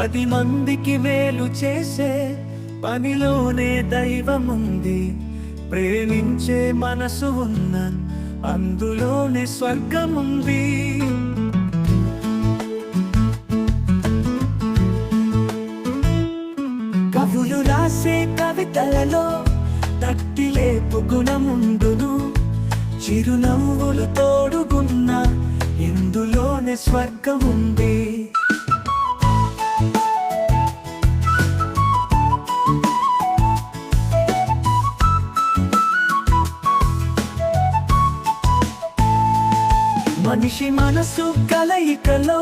10 మందికి మేలు చేసే పనిలోనే దైవముంది. ప్రేమించే మనసు ఉన్న అందులోనే స్వర్గముంది. కవులు రాసే కవితలలో తట్టిలేపు గుణముండును. చిరునవ్వులు తోడుగున్న ఇందులోనే స్వర్గముంది. మనిషి మనసు కలయికలో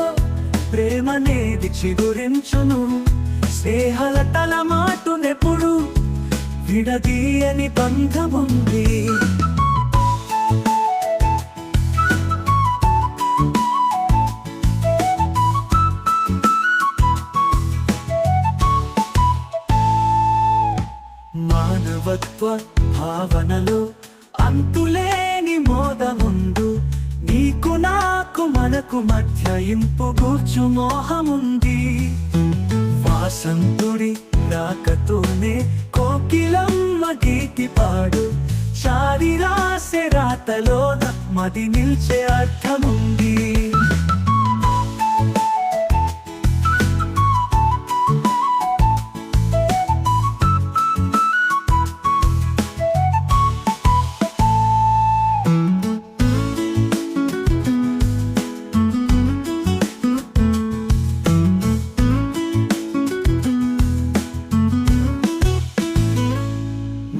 ప్రేమనేది చిగురించును. స్నేహాల తల మాటునెప్పుడు విడదీయని బంధముంది. మానవత్వ భావనలో అంతులేని మోదముందు. నీకు నాకు మనకు మధ్య ఇంపుగూర్చు మోహముంది. వాసంతుడి రాకతోనే కోకిలమ్మ గీతి పాడు. చారి రాసే రాతలోన మది నిల్చే అర్థముంది.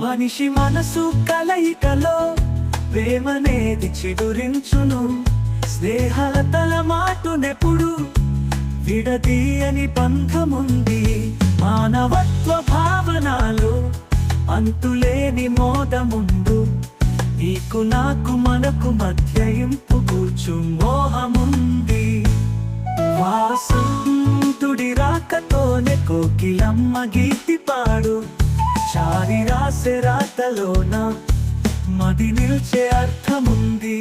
మనిషి మనసు కలయికలో ప్రేమనేది చిగురించును. స్నేహాల తల మాటునెప్పుడు విడదీయని బంధముంది. మానవత్వ భావనలో అంతులేని మోదముందు. నీకు నాకు మనకు మధ్య ఇంపుగూర్చు మోహముంది. వాసంతుడి రాకతోనే కోకిలమ్మ గీతి పాడు. చారి రాసే రాతలోన మది నిల్చే అర్థముంది.